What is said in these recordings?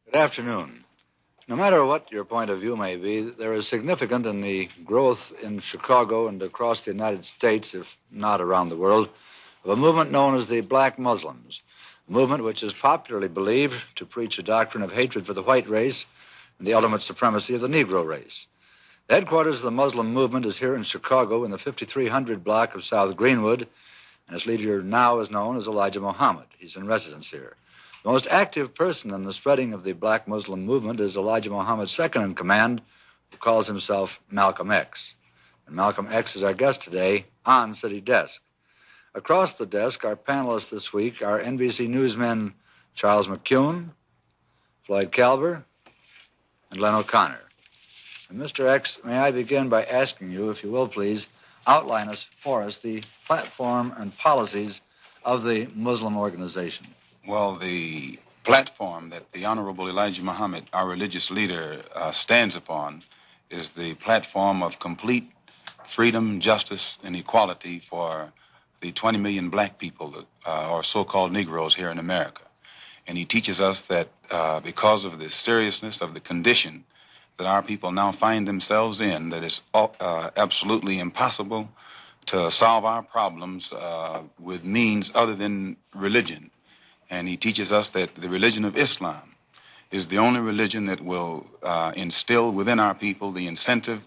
Good afternoon. No matter what your point of view may be, there is significant in the growth in Chicago and across the United States, if not around the world, of a movement known as the Black Muslims, a movement which is popularly believed to preach a doctrine of hatred for the white race and the ultimate supremacy of the Negro race. The headquarters of the Muslim movement is here in Chicago in the 5300 block of South Greenwood, and its leader now is known as Elijah Muhammad. He's in residence here. The most active person in the spreading of the Black Muslim movement is Elijah Muhammad's second-in-command, who calls himself Malcolm X. And Malcolm X is our guest today on City Desk. Across the desk, our panelists this week are NBC newsmen Charles McCuen, Floyd Kalber, and Len O'Connor. And Mr. X, may I begin by asking you, if you will please, outline for us the platform and policies of the Muslim organization. Well, the platform that the Honorable Elijah Muhammad, our religious leader, stands upon is the platform of complete freedom, justice, and equality for the 20 million black people, or so-called Negroes here in America. And he teaches us that because of the seriousness of the condition that our people now find themselves in, that it's absolutely impossible to solve our problems with means other than religion. And he teaches us that the religion of Islam is the only religion that will instill within our people the incentive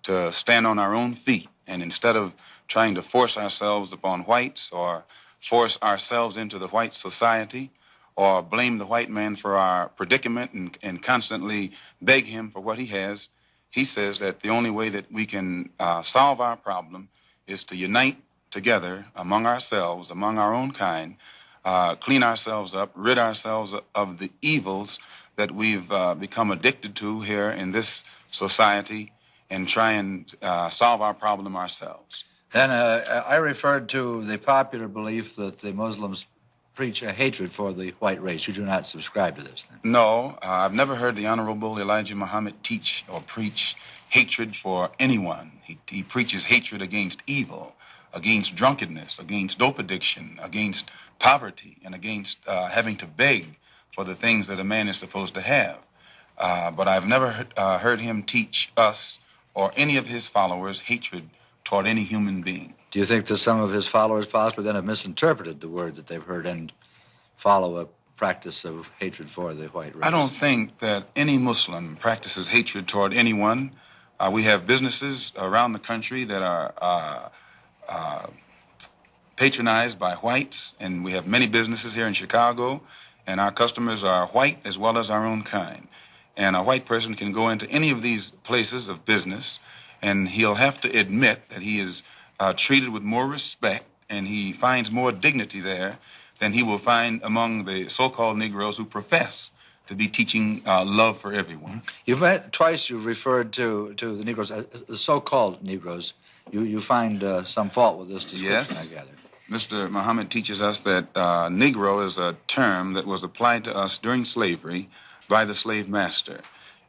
to stand on our own feet. And instead of trying to force ourselves upon whites or force ourselves into the white society or blame the white man for our predicament and constantly beg him for what he has, he says that the only way that we can solve our problem is to unite together among ourselves, among our own kind, clean ourselves up, rid ourselves of the evils that we've become addicted to here in this society, and try and solve our problem ourselves. Then I referred to the popular belief that the Muslims preach a hatred for the white race. You do not subscribe to this, then? No, I've never heard the Honorable Elijah Muhammad teach or preach hatred for anyone. He preaches hatred against evil, against drunkenness, against dope addiction, against poverty, and against having to beg for the things that a man is supposed to have. But I've never heard him teach us or any of his followers hatred toward any human being. Do you think that some of his followers possibly then have misinterpreted the word that they've heard and follow a practice of hatred for the white race? I don't think that any Muslim practices hatred toward anyone. We have businesses around the country that are patronized by whites, and we have many businesses here in Chicago, and our customers are white as well as our own kind. And a white person can go into any of these places of business, and he'll have to admit that he is treated with more respect, and he finds more dignity there than he will find among the so-called Negroes who profess to be teaching love for everyone. You've twice you've referred to the Negroes, the so-called Negroes. You find some fault with this description, yes. I gather. Mr. Muhammad teaches us that Negro is a term that was applied to us during slavery by the slave master.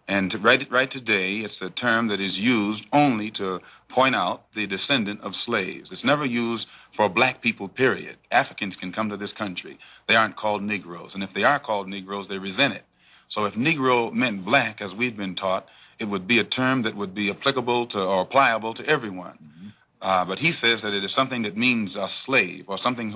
And right today, it's a term that is used only to point out the descendant of slaves. It's never used for black people, period. Africans can come to this country. They aren't called Negroes. And if they are called Negroes, they resent it. So if Negro meant black, as we've been taught, it would be a term that would be applicable to or pliable to everyone. But he says that it is something that means a slave, or something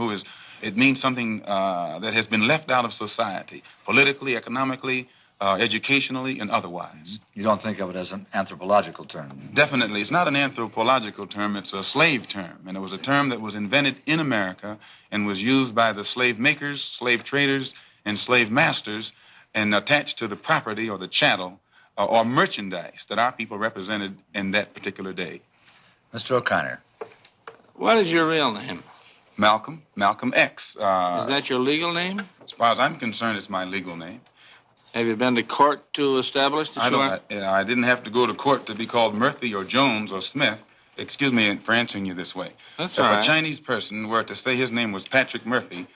it means something that has been left out of society, politically, economically, educationally, and otherwise. You don't think of it as an anthropological term? Definitely. It's not an anthropological term. It's a slave term. And it was a term that was invented in America and was used by the slave makers, slave traders, and slave masters, and attached to the property or the chattel or merchandise that our people represented in that particular day. Mr. O'Connor. What is your real name? Malcolm X. Is that your legal name? As far as I'm concerned, it's my legal name. Have you been to court to establish that I didn't have to go to court to be called Murphy or Jones or Smith. Excuse me for answering you this way. That's if all right. a Chinese person were to say his name was Patrick Murphy,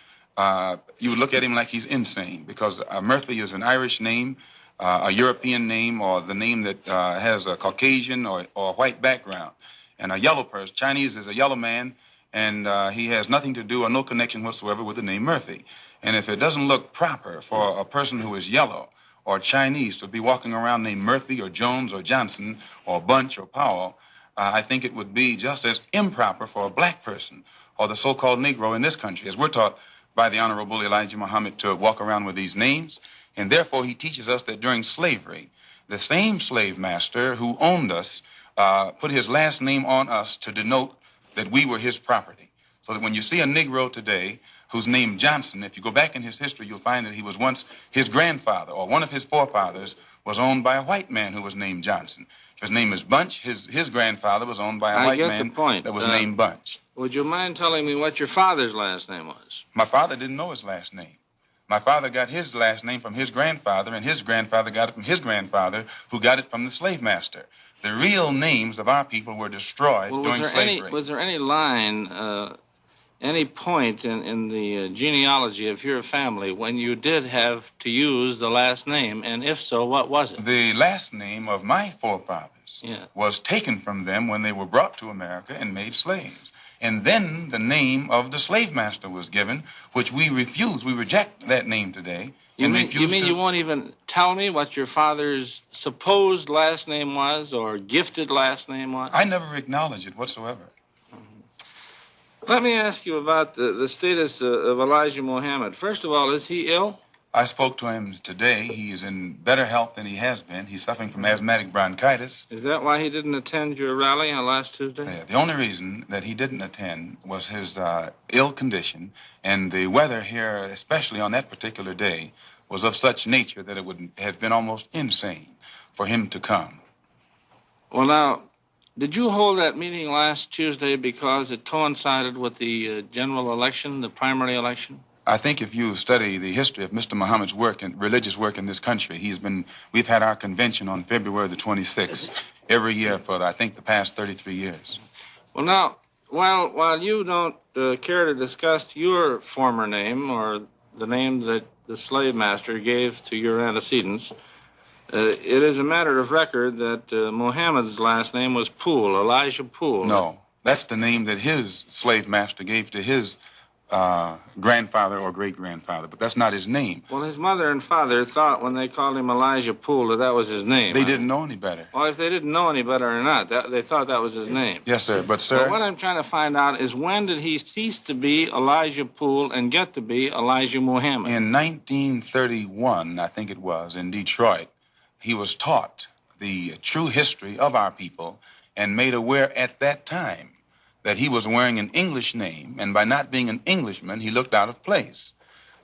you would look at him like he's insane, because Murphy is an Irish name, a European name, or the name that has a Caucasian or white background. And a yellow person, Chinese is a yellow man, and he has nothing to do or no connection whatsoever with the name Murphy. And if it doesn't look proper for a person who is yellow or Chinese to be walking around named Murphy or Jones or Johnson or Bunch or Powell, I think it would be just as improper for a black person or the so-called Negro in this country, as we're taught by the Honorable Elijah Muhammad, to walk around with these names. And therefore, he teaches us that during slavery, the same slave master who owned us put his last name on us to denote that we were his property. So that when you see a Negro today who's named Johnson, if you go back in his history, you'll find that he was once his grandfather or one of his forefathers was owned by a white man who was named Johnson. If his name is Bunch, his grandfather was owned by a white man that was named Bunch. Would you mind telling me what your father's last name was? My father didn't know his last name. My father got his last name from his grandfather, and his grandfather got it from his grandfather, who got it from the slave master. The real names of our people were destroyed during slavery. Was there any line, any point in the genealogy of your family when you did have to use the last name, and if so, what was it? The last name of my forefathers was taken from them when they were brought to America and made slaves. And then the name of the slave master was given, which we refuse. We reject that name today. You mean you won't even tell me what your father's supposed last name was or gifted last name was? I never acknowledge it whatsoever. Let me ask you about the status of Elijah Muhammad. First of all, is he ill? I spoke to him today. He is in better health than he has been. He's suffering from asthmatic bronchitis. Is that why he didn't attend your rally on last Tuesday? Yeah, the only reason that he didn't attend was his ill condition, and the weather here, especially on that particular day, was of such nature that it would have been almost insane for him to come. Well, now, did you hold that meeting last Tuesday because it coincided with the general election, the primary election? I think if you study the history of Mr. Muhammad's work and religious work in this country, we've had our convention on February the 26th every year for, I think, the past 33 years. Well, now, while you don't care to discuss your former name or the name that the slave master gave to your antecedents, it is a matter of record that Muhammad's last name was Poole, Elijah Poole. No, that's the name that his slave master gave to his grandfather or great-grandfather, but that's not his name. Well, his mother and father thought when they called him Elijah Poole that was his name. They didn't know any better. Well, if they didn't know any better or not, they thought that was his name. Yes, sir, but sir... Well, what I'm trying to find out is when did he cease to be Elijah Poole and get to be Elijah Muhammad? In 1931, I think it was, in Detroit, he was taught the true history of our people and made aware at that time that he was wearing an English name, and by not being an Englishman, he looked out of place.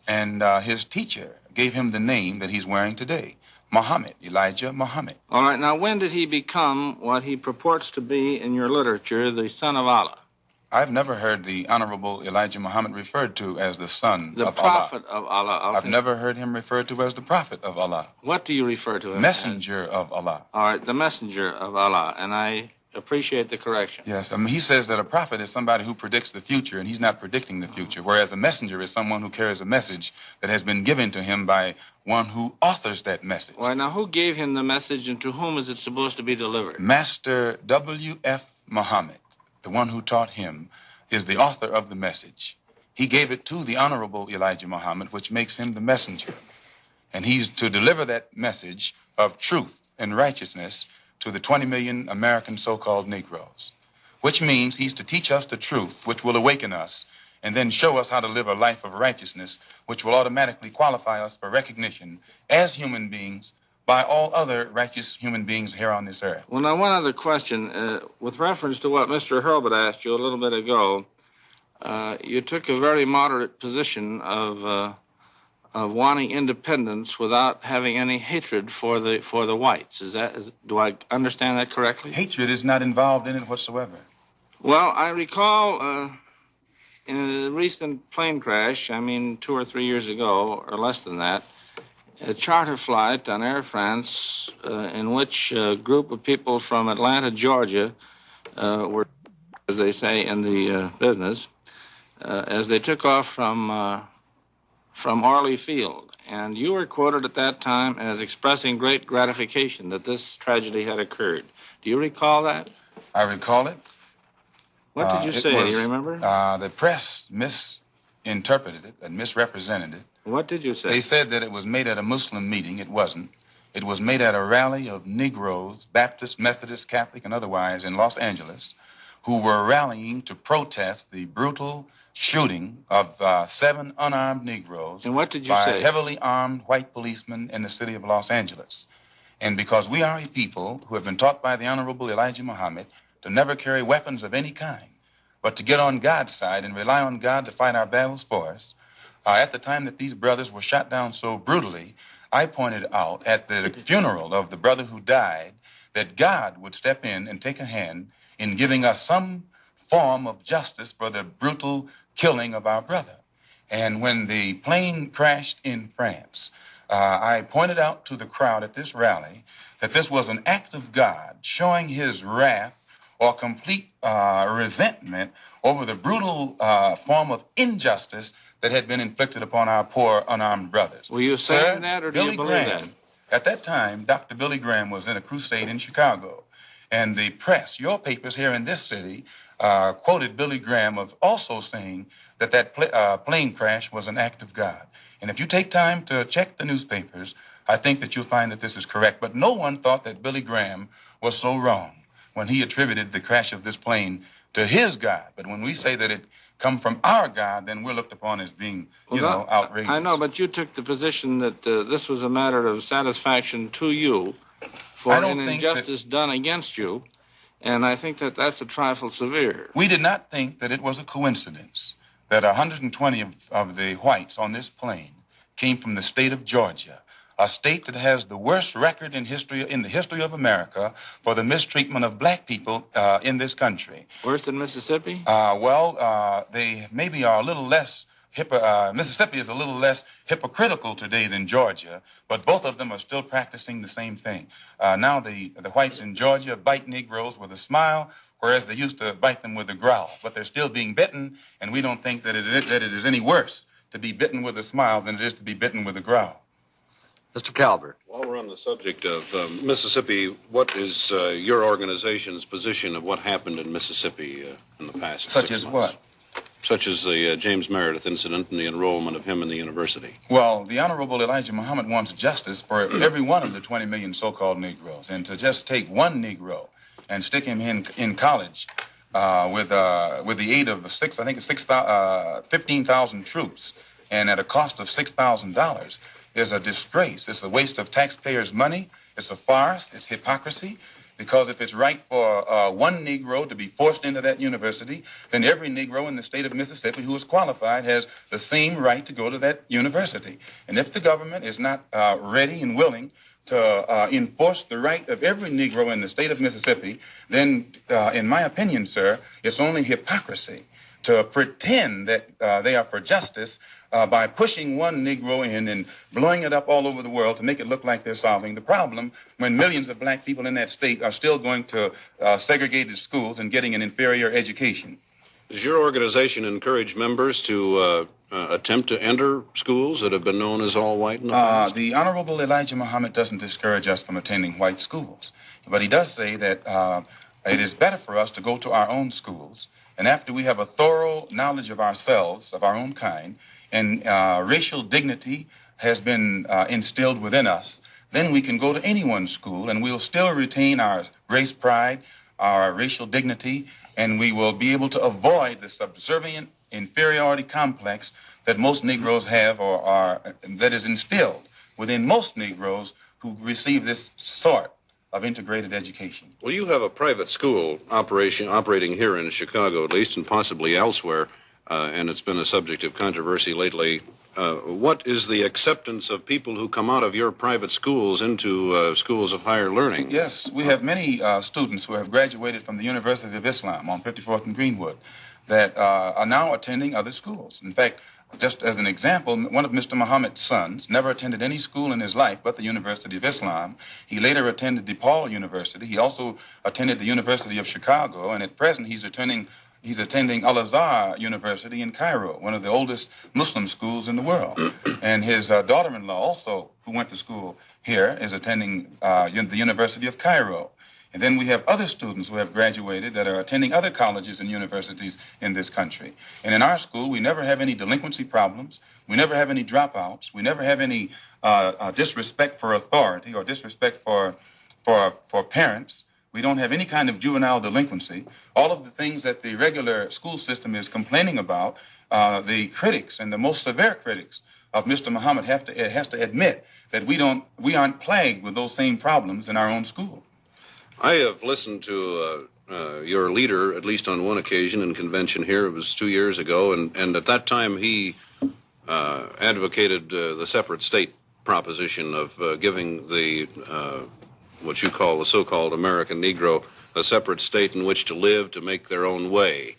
And his teacher gave him the name that he's wearing today, Muhammad, Elijah Muhammad. All right, now when did he become what he purports to be in your literature, the son of Allah? I've never heard the Honorable Elijah Muhammad referred to as the son of Allah. The prophet of Allah. Okay. I've never heard him referred to as the prophet of Allah. What do you refer to him Messenger of Allah. All right, the messenger of Allah, and I appreciate the correction. Yes, he says that a prophet is somebody who predicts the future, and he's not predicting the future, whereas a messenger is someone who carries a message that has been given to him by one who authors that message. Well, now, who gave him the message, and to whom is it supposed to be delivered? Master W.F. Muhammad, the one who taught him, is the author of the message. He gave it to the Honorable Elijah Muhammad, which makes him the messenger. And he's to deliver that message of truth and righteousness to the 20 million American so-called Negroes, which means he's to teach us the truth, which will awaken us, and then show us how to live a life of righteousness, which will automatically qualify us for recognition as human beings by all other righteous human beings here on this earth. Well, now, one other question. With reference to what Mr. Hurlbut asked you a little bit ago, you took a very moderate position of wanting independence without having any hatred for the whites. Do I understand that correctly? Hatred is not involved in it whatsoever. Well, I recall in a recent plane crash, 2 or 3 years ago, or less than that, a charter flight on Air France in which a group of people from Atlanta, Georgia, were, as they say in the business, as they took off from Orly Field. And you were quoted at that time as expressing great gratification that this tragedy had occurred. Do you recall that? I recall it. What did you say? Do you remember? The press misinterpreted it and misrepresented it. What did you say? They said that it was made at a Muslim meeting. It wasn't. It was made at a rally of Negroes, Baptist, Methodist, Catholic, and otherwise in Los Angeles, who were rallying to protest the brutal shooting of 7 unarmed Negroes. And what did you by say? Heavily armed white policemen in the city of Los Angeles. And because we are a people who have been taught by the Honorable Elijah Muhammad to never carry weapons of any kind, but to get on God's side and rely on God to fight our battles for us, at the time that these brothers were shot down so brutally, I pointed out at the funeral of the brother who died that God would step in and take a hand in giving us some form of justice for the brutal killing of our brother. And when the plane crashed in France, I pointed out to the crowd at this rally that this was an act of God showing his wrath or complete resentment over the brutal form of injustice that had been inflicted upon our poor unarmed brothers. Were you saying that, or do you believe that? At that time, Dr. Billy Graham was in a crusade in Chicago, and the press, your papers here in this city, quoted Billy Graham of also saying that plane crash was an act of God. And if you take time to check the newspapers, I think that you'll find that this is correct. But no one thought that Billy Graham was so wrong when he attributed the crash of this plane to his God. But when we say that it come from our God, then we're looked upon as being, outrageous. I know, but you took the position that this was a matter of satisfaction to you for an injustice done against you, and I think that that's a trifle severe. We did not think that it was a coincidence that 120 of the whites on this plane came from the state of Georgia, a state that has the worst record in the history of America for the mistreatment of black people in this country. Worse than Mississippi? They maybe are a little less. Mississippi is a little less hypocritical today than Georgia, but both of them are still practicing the same thing. Now the whites in Georgia bite Negroes with a smile, whereas they used to bite them with a growl. But they're still being bitten, and we don't think that it is any worse to be bitten with a smile than it is to be bitten with a growl. Mr. Kalber. While we're on the subject of Mississippi, what is your organization's position of what happened in Mississippi in the past 6 months? Such as what? Such as the James Meredith incident and the enrollment of him in the university. Well, the Honorable Elijah Muhammad wants justice for every one of the 20 million so-called Negroes. And to just take one Negro and stick him in college with the aid of 15,000 troops and at a cost of $6,000 is a disgrace. It's a waste of taxpayers' money. It's a farce. It's hypocrisy. Because if it's right for one Negro to be forced into that university, then every Negro in the state of Mississippi who is qualified has the same right to go to that university. And if the government is not ready and willing to enforce the right of every Negro in the state of Mississippi, then, in my opinion, sir, it's only hypocrisy to pretend that they are for justice by pushing one Negro in and blowing it up all over the world to make it look like they're solving the problem when millions of black people in that state are still going to segregated schools and getting an inferior education. Does your organization encourage members to attempt to enter schools that have been known as all white in the past? The Honorable Elijah Muhammad doesn't discourage us from attending white schools, but he does say that it is better for us to go to our own schools, and after we have a thorough knowledge of ourselves, of our own kind, and racial dignity has been instilled within us, then we can go to anyone's school and we'll still retain our race pride, our racial dignity, and we will be able to avoid the subservient inferiority complex that most Negroes have that is instilled within most Negroes who receive this sort of integrated education. Well, you have a private school operating here in Chicago, at least, and possibly elsewhere. And it's been a subject of controversy lately. What is the acceptance of people who come out of your private schools into schools of higher learning? Yes, we have many students who have graduated from the University of Islam on 54th and Greenwood that are now attending other schools. In fact, just as an example, one of Mr. Muhammad's sons never attended any school in his life but the University of Islam. He later attended DePaul University. He also attended the University of Chicago, and at present he's attending Al-Azhar University in Cairo, one of the oldest Muslim schools in the world. And his daughter-in-law also, who went to school here, is attending the University of Cairo. And then we have other students who have graduated that are attending other colleges and universities in this country. And in our school, we never have any delinquency problems. We never have any dropouts. We never have any disrespect for authority or disrespect for parents. We don't have any kind of juvenile delinquency. All of the things that the regular school system is complaining about, the critics and the most severe critics of Mr. Muhammad has to admit that we aren't plagued with those same problems in our own school. I have listened to your leader, at least on one occasion in convention here. It was 2 years ago, and at that time he advocated the separate state proposition of giving the what you call the so-called American Negro a separate state in which to live, to make their own way.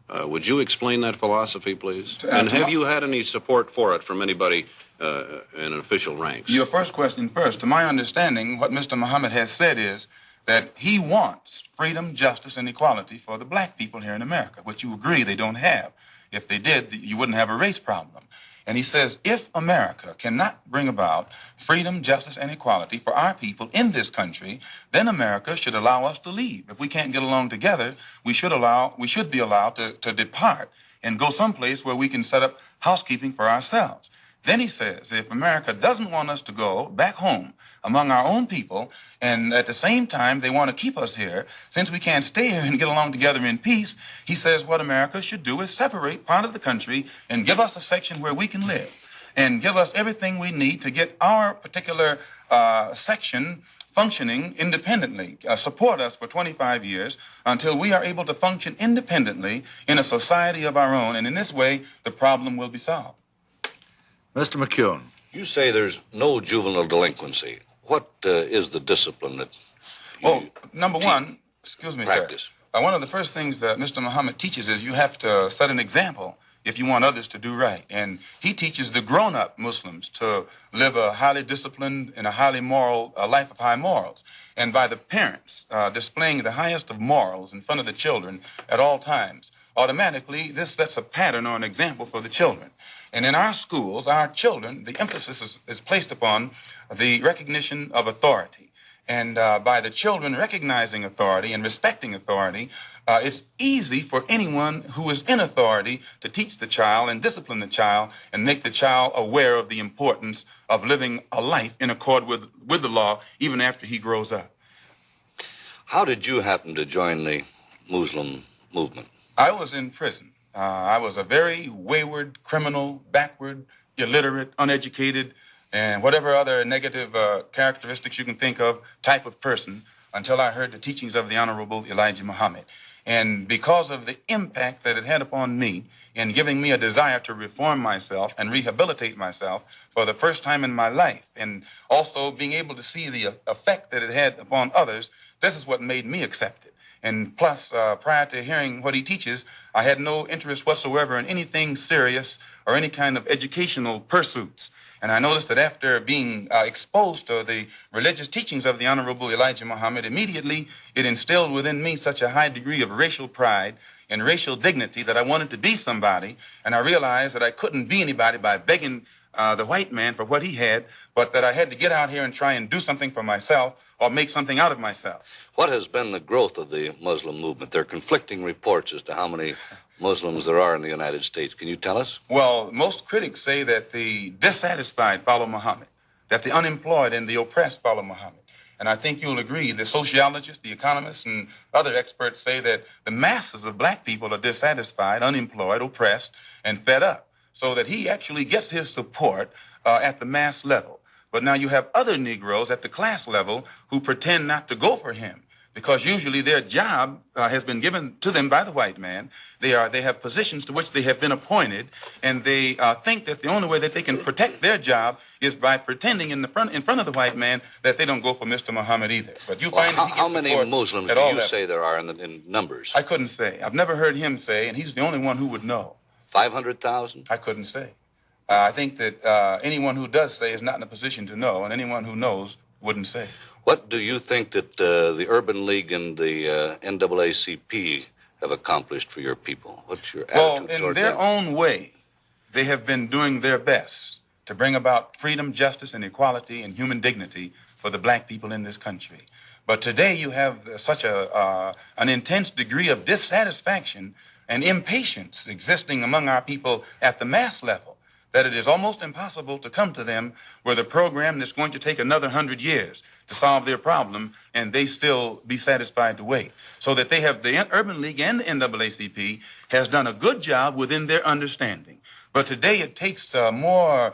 Would you explain that philosophy, please? And have you had any support for it from anybody in official ranks? Your first question first. To my understanding, what Mr. Muhammad has said is that he wants freedom, justice, and equality for the black people here in America, which you agree they don't have. If they did, you wouldn't have a race problem. And he says, if America cannot bring about freedom, justice, and equality for our people in this country, then America should allow us to leave. If we can't get along together, we should be allowed to depart and go someplace where we can set up housekeeping for ourselves. Then he says, if America doesn't want us to go back home among our own people, and at the same time they want to keep us here, since we can't stay here and get along together in peace, he says what America should do is separate part of the country and give us a section where we can live and give us everything we need to get our particular section functioning independently, support us for 25 years until we are able to function independently in a society of our own, and in this way the problem will be solved. Mr. McCuen. You say there's no juvenile delinquency. What is the discipline that you number one, excuse me, practice? Sir. One of the first things that Mr. Muhammad teaches is you have to set an example if you want others to do right. And he teaches the grown-up Muslims to live a highly disciplined and a highly moral life of high morals. And by the parents displaying the highest of morals in front of the children at all times, automatically this sets a pattern or an example for the children. And in our schools, our children, the emphasis is placed upon the recognition of authority. And by the children recognizing authority and respecting authority, it's easy for anyone who is in authority to teach the child and discipline the child and make the child aware of the importance of living a life in accord with the law even after he grows up. How did you happen to join the Muslim movement? I was in prison. I was a very wayward, criminal, backward, illiterate, uneducated, and whatever other negative characteristics you can think of type of person until I heard the teachings of the Honorable Elijah Muhammad. And because of the impact that it had upon me in giving me a desire to reform myself and rehabilitate myself for the first time in my life, and also being able to see the effect that it had upon others, this is what made me accept it. And plus, prior to hearing what he teaches, I had no interest whatsoever in anything serious or any kind of educational pursuits. And I noticed that after being exposed to the religious teachings of the Honorable Elijah Muhammad, immediately it instilled within me such a high degree of racial pride and racial dignity that I wanted to be somebody. And I realized that I couldn't be anybody by begging the white man for what he had, but that I had to get out here and try and do something for myself or make something out of myself. What has been the growth of the Muslim movement? There are conflicting reports as to how many Muslims there are in the United States. Can you tell us? Well, most critics say that the dissatisfied follow Muhammad, that the unemployed and the oppressed follow Muhammad. And I think you'll agree, the sociologists, the economists, and other experts say that the masses of black people are dissatisfied, unemployed, oppressed, and fed up, so that he actually gets his support at the mass level. But now you have other Negroes at the class level who pretend not to go for him, because usually their job has been given to them by the white man. They have positions to which they have been appointed, and they think that the only way that they can protect their job is by pretending in front of the white man that they don't go for Mr. Muhammad either. But you find that he gets how many Muslims do you say there are in numbers? I couldn't say. I've never heard him say, and he's the only one who would know. 500,000? I couldn't say. I think that anyone who does say is not in a position to know, and anyone who knows wouldn't say. What do you think that the Urban League and the NAACP have accomplished for your people? What's your attitude toward them? In their own way, they have been doing their best to bring about freedom, justice, and equality and human dignity for the black people in this country. But today you have such an intense degree of dissatisfaction and impatience existing among our people at the mass level that it is almost impossible to come to them with a program that's going to take another 100 years to solve their problem, and they still be satisfied to wait. So that they have, the Urban League and the NAACP has done a good job within their understanding. But today it takes more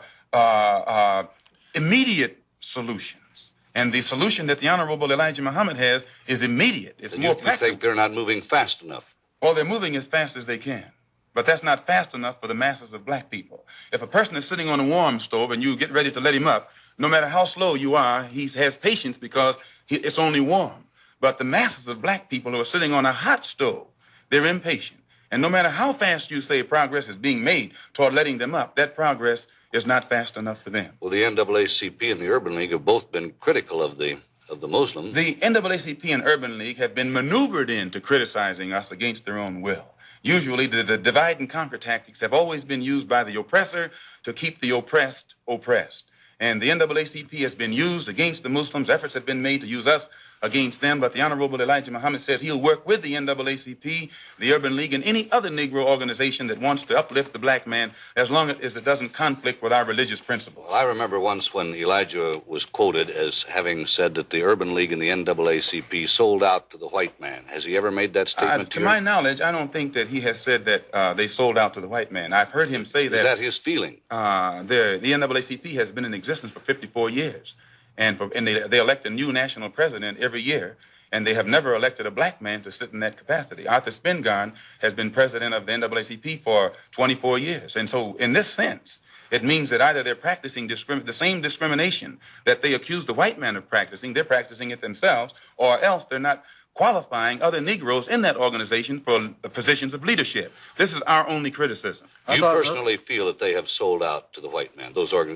immediate solutions. And the solution that the Honorable Elijah Muhammad has is immediate. It's more practical. You think they're not moving fast enough? Well, they're moving as fast as they can. But that's not fast enough for the masses of black people. If a person is sitting on a warm stove and you get ready to let him up, no matter how slow you are, he has patience because it's only warm. But the masses of black people who are sitting on a hot stove, they're impatient. And no matter how fast you say progress is being made toward letting them up, that progress is not fast enough for them. Well, the NAACP and the Urban League have both been critical of the Muslims. The NAACP and Urban League have been maneuvered into criticizing us against their own will. Usually, the divide and conquer tactics have always been used by the oppressor to keep the oppressed oppressed. And the NAACP has been used against the Muslims. Efforts have been made to use us against them, but the Honorable Elijah Muhammad said he'll work with the NAACP, the Urban League, and any other Negro organization that wants to uplift the black man as long as it doesn't conflict with our religious principles. Well, I remember once when Elijah was quoted as having said that the Urban League and the NAACP sold out to the white man. Has he ever made that statement to my knowledge, I don't think that he has said that they sold out to the white man. I've heard him say that. Is that his feeling? The NAACP has been in existence for 54 years. And they elect a new national president every year, and they have never elected a black man to sit in that capacity. Arthur Spingarn has been president of the NAACP for 24 years. And so in this sense, it means that either they're practicing the same discrimination that they accuse the white man of practicing, they're practicing it themselves, or else they're not qualifying other Negroes in that organization for positions of leadership. This is our only criticism. You personally feel that they have sold out to the white man?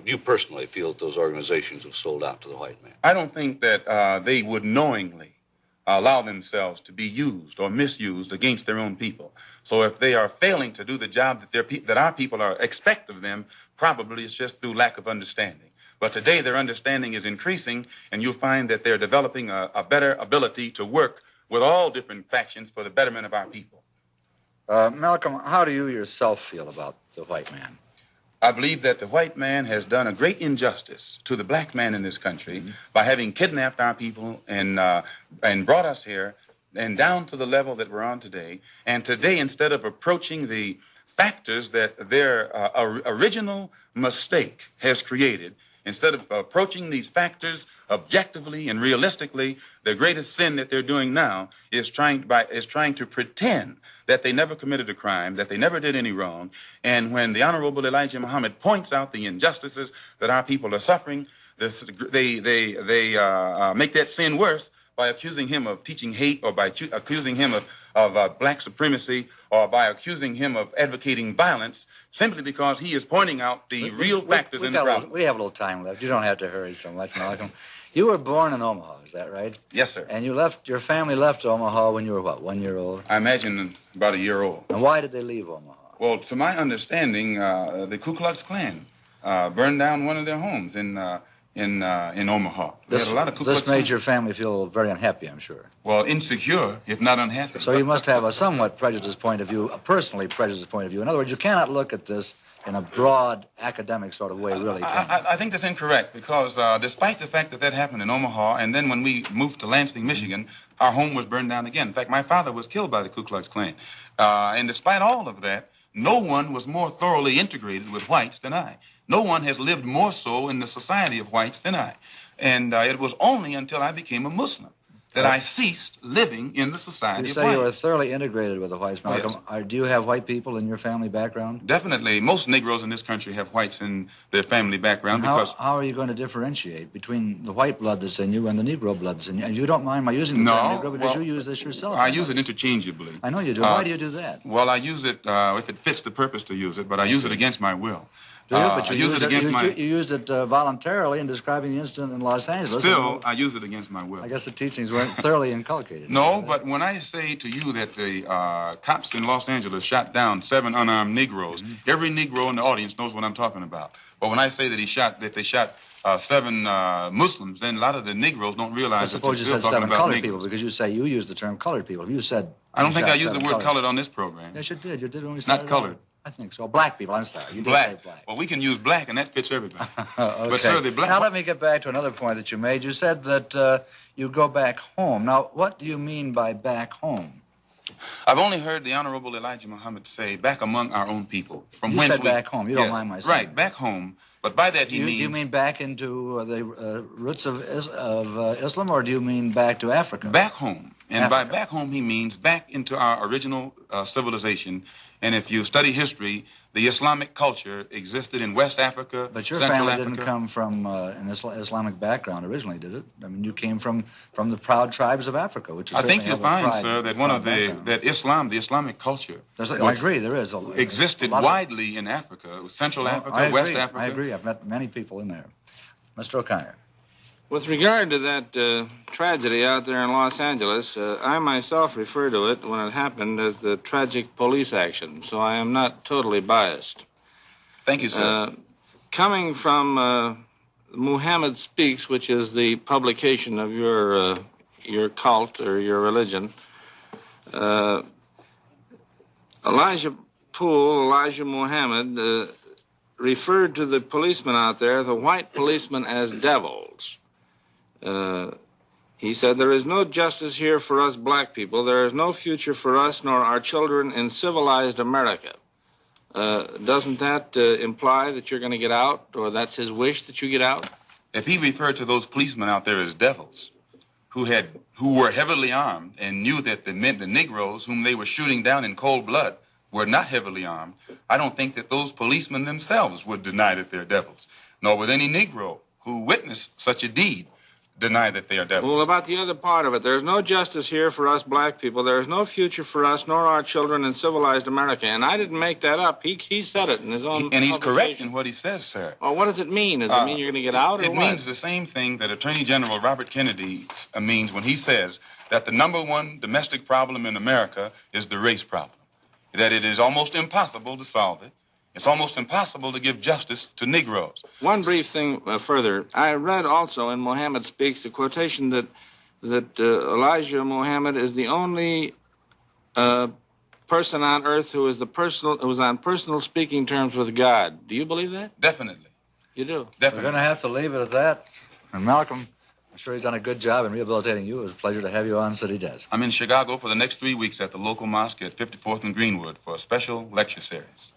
You personally feel that those organizations have sold out to the white man? I don't think that they would knowingly allow themselves to be used or misused against their own people. So if they are failing to do the job that our people expect of them, probably it's just through lack of understanding. But today their understanding is increasing, and you'll find that they're developing a better ability to work with all different factions for the betterment of our people. Malcolm, how do you yourself feel about the white man? I believe that the white man has done a great injustice to the black man in this country by having kidnapped our people and brought us here and down to the level that we're on today. And today, instead of approaching the factors that their original mistake has created, instead of approaching these factors objectively and realistically, the greatest sin that they're doing now is trying to pretend that they never committed a crime, that they never did any wrong. And when the Honorable Elijah Muhammad points out the injustices that our people are suffering, they make that sin worse by accusing him of teaching hate, or by accusing him of black supremacy, or by accusing him of advocating violence, simply because he is pointing out the real factors in the problem. We have a little time left. You don't have to hurry so much, Malcolm. You were born in Omaha, is that right? Yes, sir. And your family left Omaha when you were, what, 1 year old? I imagine about a year old. And why did they leave Omaha? Well, to my understanding, the Ku Klux Klan burned down one of their homes in Omaha. This made your family feel very unhappy, I'm sure. Well, insecure, if not unhappy. So you must have a somewhat prejudiced point of view, a personally prejudiced point of view. In other words, you cannot look at this in a broad academic sort of way, really. I think that's incorrect, because despite the fact that happened in Omaha, and then when we moved to Lansing, Michigan, our home was burned down again. In fact, my father was killed by the Ku Klux Klan. And despite all of that, no one was more thoroughly integrated with whites than I. No one has lived more so in the society of whites than I. And it was only until I became a Muslim that I ceased living in the society of whites. You say you were thoroughly integrated with the whites, Malcolm. Yes. Do you have white people in your family background? Definitely. Most Negroes in this country have whites in their family background. And how are you going to differentiate between the white blood that's in you and the Negro blood that's in you? And you don't mind my using the term Negro because you use this yourself. I use it interchangeably. I know you do. Why do you do that? Well, I use it if it fits the purpose to use it, but I use it against my will. Do you? But you used it voluntarily in describing the incident in Los Angeles. Still, I use it against my will. I guess the teachings weren't thoroughly inculcated. No, but when I say to you that the cops in Los Angeles shot down 7 unarmed Negroes, every Negro in the audience knows what I'm talking about. But when I say that they shot 7 Muslims, then a lot of the Negroes don't I realize that suppose you you're said still talking 7 about colored Negroes. people because you say you used the term colored people. If you said... I don't think I used the 7 word colored on this program. Yes, you did. You did when we Not started. colored. I think so. Black people. I'm sorry. You did Black. say black. Well, we can use black, and that fits everybody. Okay. But, sir, the black... Now, let me get back to another point that you made. You said that you go back home. Now, what do you mean by back home? I've only heard the Honorable Elijah Muhammad say, back among our own people. From You whence said back home. You don't mind my saying. Right, back home. But by that he means... Do you mean back into the roots of Islam, or do you mean back to Africa? Back home. And Africa. by back home, he means back into our original civilization. And if you study history, the Islamic culture existed in West Africa, But your Central family Africa. didn't come from an Islamic background originally, did it? I mean, you came from the proud tribes of Africa, which is I think certainly you'll have a find, pride- sir, that one of background. that Islam, the Islamic culture, I agree, there is. existed a lot of- widely in Africa, Central Africa, I agree, West Africa. I agree. I've met many people in there. Mr. O'Connor. With regard to that tragedy out there in Los Angeles, I myself refer to it when it happened as the tragic police action, so I am not totally biased. Thank you, sir. Coming from Muhammad Speaks, which is the publication of your cult or your religion, Elijah Muhammad referred to the policemen out there, the white policemen, as devils. He said, there is no justice here for us black people. There is no future for us nor our children in civilized America. Doesn't that imply that you're going to get out, or that's his wish that you get out? If he referred to those policemen out there as devils, who were heavily armed and knew that the Negroes whom they were shooting down in cold blood were not heavily armed, I don't think that those policemen themselves would deny that they're devils, nor would any Negro who witnessed such a deed deny that they are devils. Well, about the other part of it, there's no justice here for us black people. There is no future for us nor our children in civilized America. And I didn't make that up. He said it in his own And he's correct publication. in what he says, sir. Well, what does it mean? Does it mean you're going to get out, or It what? means the same thing that Attorney General Robert Kennedy means when he says that the #1 domestic problem in America is the race problem, that it is almost impossible to solve it. It's almost impossible to give justice to Negroes. One brief thing further. I read also in Muhammad Speaks a quotation that Elijah Muhammad is the only person on earth who was on personal speaking terms with God. Do you believe that? Definitely. You do? We're Definitely. going to have to leave it at that. And Malcolm, I'm sure he's done a good job in rehabilitating you. It was a pleasure to have you on City Desk. I'm in Chicago for the next 3 weeks at the local mosque at 54th and Greenwood for a special lecture series.